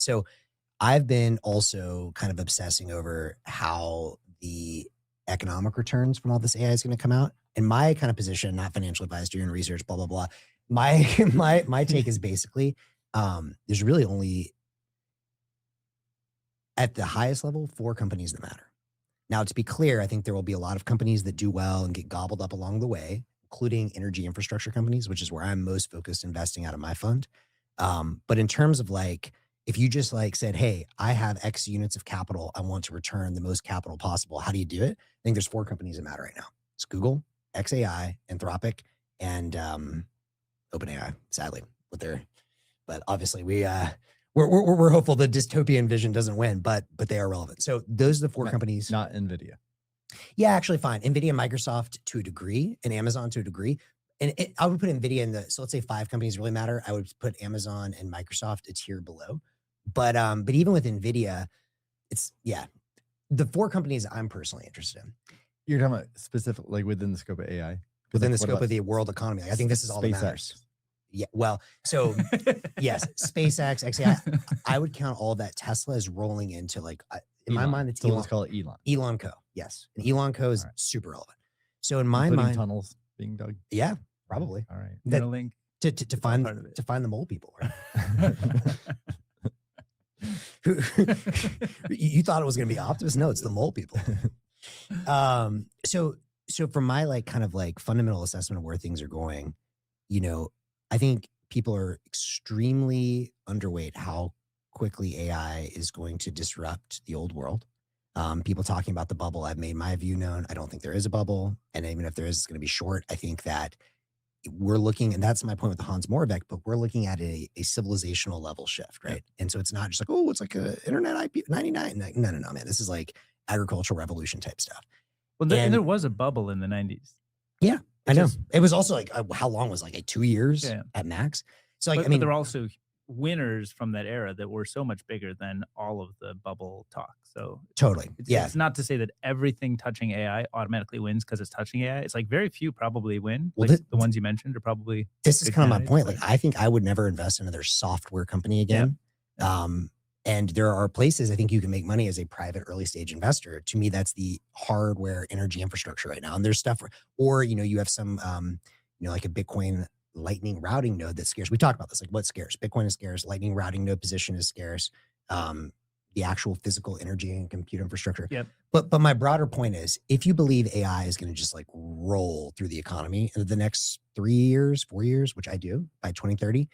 So I've been also kind of obsessing over how the economic returns from all this AI is going to come out. In my kind of position, not financial advice, doing research, blah, blah, blah. My my take is basically there's really only at the highest level 4 companies that matter. Now, to be clear, I think there will be a lot of companies that do well and get gobbled up along the way, including energy infrastructure companies, which is where I'm most focused investing out of my fund. But in terms of like, if you just like said, hey, I have X units of capital, I want to return the most capital possible. How do you do it? I think there's 4 companies that matter right now. It's Google, xAI, Anthropic, and OpenAI, sadly, but obviously we're hopeful the dystopian vision doesn't win, but they are relevant. So those are the 4 companies. Not NVIDIA. Yeah, actually fine. NVIDIA, Microsoft to a degree, and Amazon to a degree. And I would put NVIDIA in so let's say 5 companies really matter. I would put Amazon and Microsoft a tier below. But even with NVIDIA, it's, the 4 companies I'm personally interested in. You're talking about specific, like within the scope of AI? Within the scope of the world economy. Like, I think this is all that matters. Yeah, well, so yes, SpaceX, xAI, I would count all that. Tesla is rolling into like, in my mind, it's Elon. Let's call it Elon. Elon Co. Yes. And Elon Co is super relevant. So in my mind, tunnels being dug. Yeah, probably. All right. That link to find the mole people. Right? You thought it was going to be Optimus? No, it's the mole people. So from my like kind of like fundamental assessment of where things are going, I think people are extremely underweight how quickly AI is going to disrupt the old world. People talking about the bubble. I've made my view known. I don't think there is a bubble. And even if there is, it's going to be short. I think that we're looking, and that's my point with the Hans Moravec, but we're looking at a civilizational level shift, right? And so it's not just like, oh, it's like a internet IP 99. No, man. This is like agricultural revolution type stuff. Well, there was a bubble in the 90s. Yeah. I know. It was also like, how long was like 2 years at max? So like, but there are also winners from that era that were so much bigger than all of the bubble talk. So totally. It's not to say that everything touching AI automatically wins because it's touching AI. It's like very few probably win. Well, like the ones you mentioned are probably. This is kind of my point. Like, I think I would never invest in another software company again. Yeah. And there are places I think you can make money as a private early stage investor. To me, that's the hardware energy infrastructure right now. And there's stuff, or, you have some, like a Bitcoin lightning routing node that's scarce. We talked about this, like what's scarce. Bitcoin is scarce. Lightning routing node position is scarce. The actual physical energy and compute infrastructure. Yep. But my broader point is, if you believe AI is going to just like roll through the economy in the next 3 years, 4 years, which I do by 2030,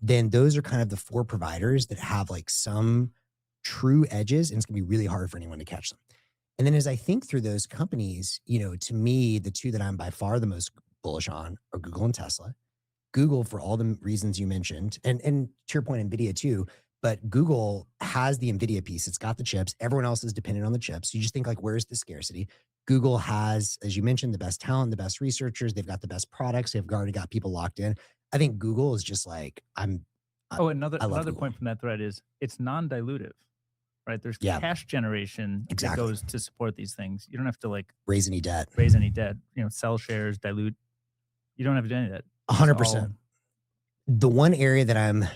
then those are kind of the 4 providers that have like some true edges, and it's gonna be really hard for anyone to catch them. And then as I think through those companies, to me, the 2 that I'm by far the most bullish on are Google and Tesla. Google for all the reasons you mentioned, and to your point, NVIDIA too, but Google has the NVIDIA piece. It's got the chips. Everyone else is dependent on the chips. You just think like, where's the scarcity? Google has, as you mentioned, the best talent, the best researchers. They've got the best products. They've already got people locked in. I think Google is just like, another point from that thread is it's non-dilutive, right? There's cash generation that goes to support these things. You don't have to like raise any debt, sell shares, dilute. You don't have to do any of that. 100%. The one area that I'm,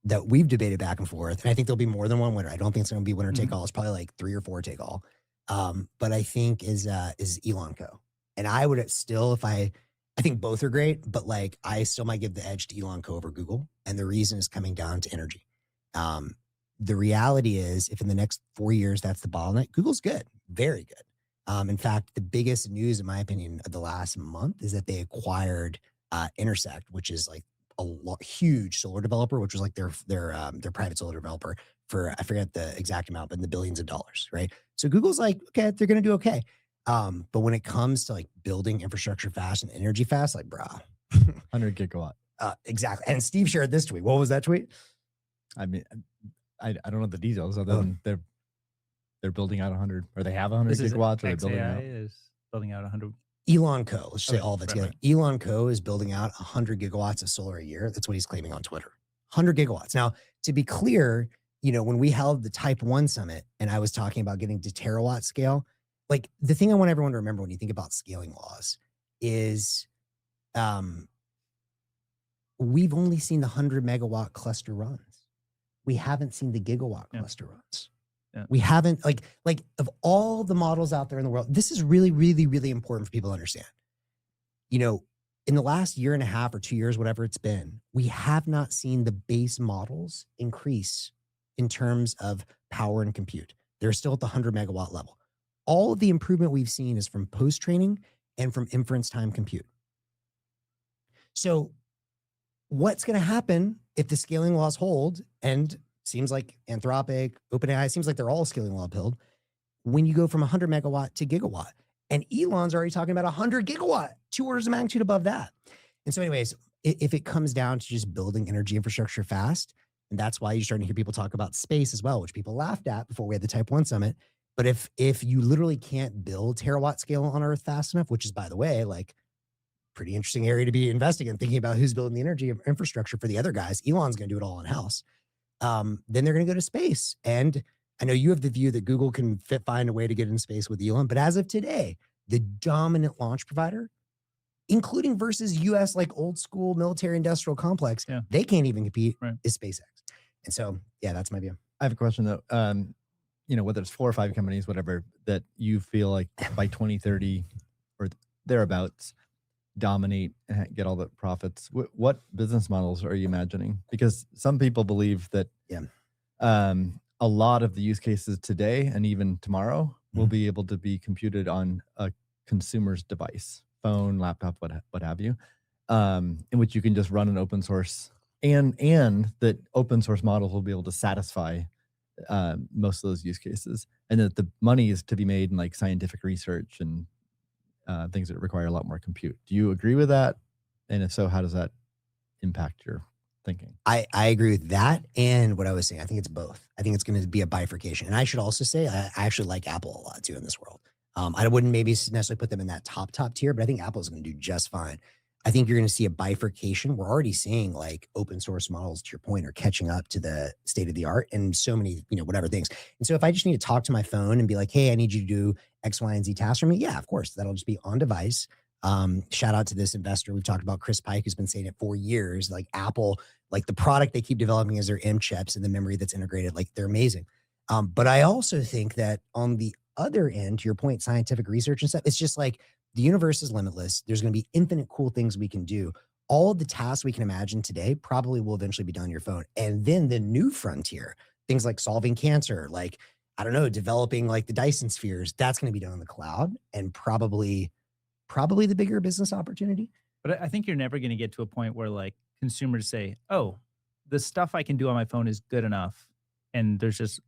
that we've debated back and forth, and I think there'll be more than one winner. I don't think it's going to be winner take all. It's probably like 3 or 4 take all. But I think is Elon Co. And I would still, I think both are great, but like I still might give the edge to Elon Co over Google. And the reason is coming down to energy. The reality is, if in the next 4 years, that's the bottleneck, Google's good, very good. In fact, the biggest news, in my opinion, of the last month is that they acquired Intersect, which is like a huge solar developer, which was like their private solar developer for, I forget the exact amount, but in the billions of dollars, right? So Google's like, okay, they're going to do okay. But when it comes to like building infrastructure fast and energy fast, like, bro, 100 gigawatt. Exactly. And Steve shared this tweet. What was that tweet? I mean, I don't know the details other than they're building out 100, or they have 100 gigawatts, or they're building out. is building out 100. Elon Co. Let's say all of it together. Right. Elon Co. is building out 100 gigawatts of solar a year. That's what he's claiming on Twitter. 100 gigawatts. Now, to be clear, when we held the Type 1 summit and I was talking about getting to terawatt scale, like the thing I want everyone to remember when you think about scaling laws is we've only seen the 100 megawatt cluster runs. we haven't seen the gigawatt cluster runs. Yeah. We haven't, like of all the models out there in the world, this is really, really, really important for people to understand. You know, in the last year and a half or 2 years, whatever it's been, we have not seen the base models increase in terms of power and compute. They're still at the 100 megawatt level. All of the improvement we've seen is from post-training and from inference time compute. So what's going to happen if the scaling laws hold, and seems like Anthropic, OpenAI, seems like they're all scaling law build, when you go from 100 megawatt to gigawatt? And Elon's already talking about 100 gigawatt, 2 orders of magnitude above that. And so anyways, if it comes down to just building energy infrastructure fast, and that's why you're starting to hear people talk about space as well, which people laughed at before we had the Type 1 summit. But if you literally can't build terawatt scale on Earth fast enough, which is, by the way, like pretty interesting area to be investing in, thinking about who's building the energy infrastructure for the other guys. Elon's going to do it all in-house. Then they're going to go to space. And I know you have the view that Google can find a way to get in space with Elon, but as of today, the dominant launch provider, including versus US, like old school military industrial complex, they can't even compete, is SpaceX. And so, yeah, that's my view. I have a question though. You know, whether it's 4 or 5 companies, whatever, that you feel like by 2030 or thereabouts dominate and get all the profits, what business models are you imagining? Because some people believe that a lot of the use cases today and even tomorrow will be able to be computed on a consumer's device, phone, laptop, what have you, in which you can just run an open source, and that open source models will be able to satisfy most of those use cases, and that the money is to be made in like scientific research and things that require a lot more compute. Do you agree with that? And if so, how does that impact your thinking? I agree with that. And what I was saying, I think it's both. I think it's going to be a bifurcation. And I should also say, I actually like Apple a lot too in this world. I wouldn't maybe necessarily put them in that top tier, but I think Apple is going to do just fine. I think you're going to see a bifurcation. We're already seeing like open source models, to your point, are catching up to the state of the art and so many, whatever things. And so if I just need to talk to my phone and be like, hey, I need you to do X, Y, and Z tasks for me. Yeah, of course, that'll just be on device. Shout out to this investor. We've talked about Chris Pike, who's been saying it for years, like Apple, like the product they keep developing is their M chips and the memory that's integrated. Like they're amazing. But I also think that on the other end, to your point, scientific research and stuff, it's just like the universe is limitless. There's going to be infinite cool things we can do. All of the tasks we can imagine today probably will eventually be done on your phone. And then the new frontier, things like solving cancer, like, I don't know, developing like the Dyson spheres, that's going to be done in the cloud, and probably the bigger business opportunity. But I think you're never going to get to a point where like consumers say, oh, the stuff I can do on my phone is good enough, and there's just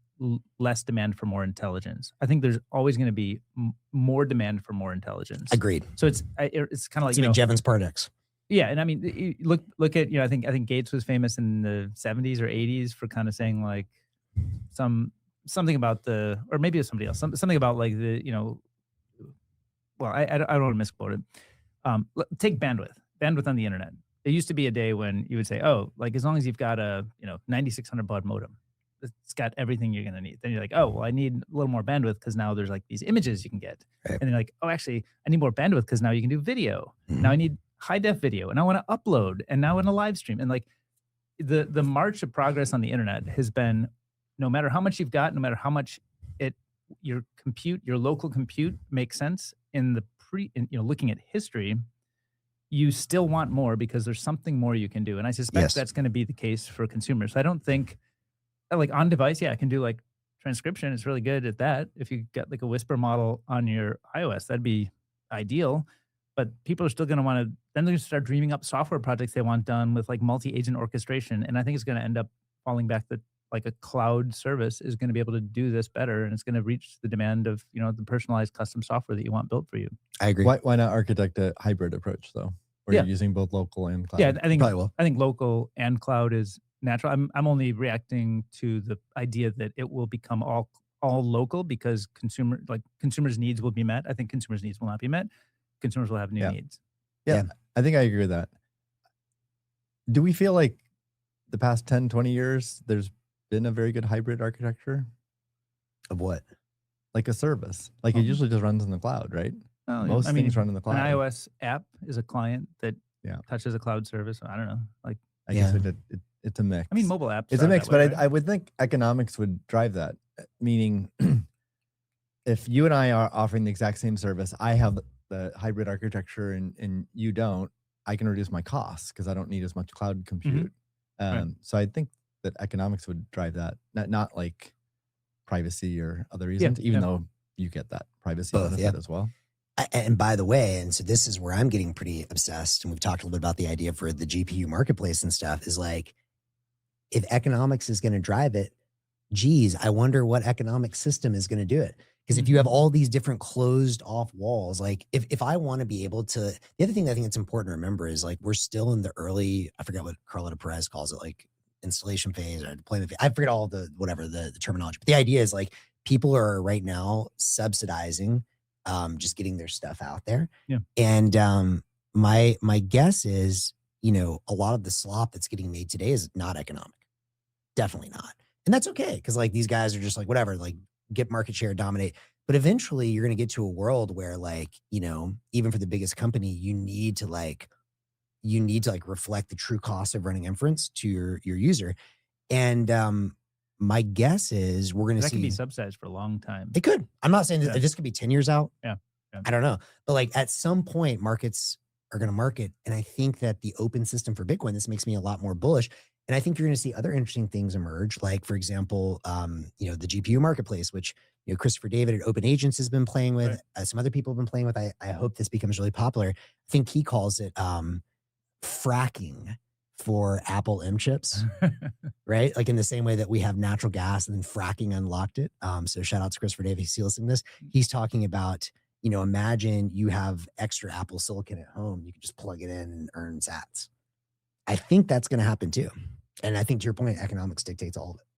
less demand for more intelligence. I think there's always going to be more demand for more intelligence. Agreed. So it's kind of like, Jevons Paradox. Yeah, and I mean, look at, I think Gates was famous in the 70s or 80s for kind of saying like something about or maybe it was somebody else, something about like well, I don't want to misquote it. Take bandwidth on the internet. There used to be a day when you would say, oh, like as long as you've got a 9600 baud modem, it's got everything you're going to need. Then you're like, oh, well, I need a little more bandwidth because now there's like these images you can get. Right. And then you're like, oh, actually, I need more bandwidth because now you can do video. Now I need high def video, and I want to upload, and now in a live stream. And like the march of progress on the internet has been, no matter how much you've got, no matter how much your local compute makes sense in looking at history, you still want more because there's something more you can do. And I suspect that's going to be the case for consumers. So I don't think, like on device, I can do like transcription. It's really good at that. If you get like a Whisper model on your iOS, that'd be ideal. But people are still going to want to, then they're going to start dreaming up software projects they want done with like multi-agent orchestration. And I think it's going to end up falling back that like a cloud service is going to be able to do this better, and it's going to reach the demand of, the personalized custom software that you want built for you. I agree. Why not architect a hybrid approach though, where you're using both local and cloud? Yeah, I think local and cloud is natural. I'm only reacting to the idea that it will become all local because consumers' needs will be met. I think consumers' needs will not be met. Consumers will have new needs. Yeah, I think I agree with that. Do we feel like the past 10, 20 years, there's been a very good hybrid architecture? Of what? Like a service. Like it usually just runs in the cloud, right? Oh, Most things run in the cloud. An iOS app is a client that touches a cloud service. I don't know. Like I guess it's a mix. I mean, mobile apps. It's a are mix, that way, but right? I would think economics would drive that. Meaning, if you and I are offering the exact same service, I have the hybrid architecture and you don't, I can reduce my costs because I don't need as much cloud compute. Right. So I think that economics would drive that, not like privacy or other Yeah, reasons, even yeah. though you get that privacy Both, benefit yeah. as well. And by the way, and so this is where I'm getting pretty obsessed, and we've talked a little bit about the idea for the GPU marketplace and stuff, is like, if economics is going to drive it, geez, I wonder what economic system is going to do it. Because if you have all these different closed off walls, like if I want to be able to, the other thing I think it's important to remember is like, we're still in the early, I forget what Carlota Perez calls it, like installation phase or deployment phase. I forget all the, whatever the terminology, but the idea is like, people are right now subsidizing, just getting their stuff out there. Yeah. And my guess is, you know, a lot of the slop that's getting made today is not economic. Definitely not. And that's okay. Cause like these guys are just like, whatever, like get market share, dominate. But eventually you're going to get to a world where like, you know, even for the biggest company, you need to like reflect the true cost of running inference to your user. And my guess is we're going to That see could be subsidized for a long time. it could. I'm not saying that Yeah. this could be 10 years out. Yeah. Yeah. I don't know. But like at some point, markets are going to market. And I think that the open system for Bitcoin, this makes me a lot more bullish. And I think you're going to see other interesting things emerge. Like, for example, you know, the GPU marketplace, which, you know, Christopher David at Open Agents has been playing with. Right. Some other people have been playing with. I hope this becomes really popular. I think he calls it fracking for Apple M chips. Right? Like in the same way that we have natural gas and then fracking unlocked it. So shout out to Christopher Davis. He's listening to this. He's talking about, you know, imagine you have extra Apple silicon at home. You can just plug it in and earn sats. I think that's going to happen too. And I think to your point, economics dictates all of it.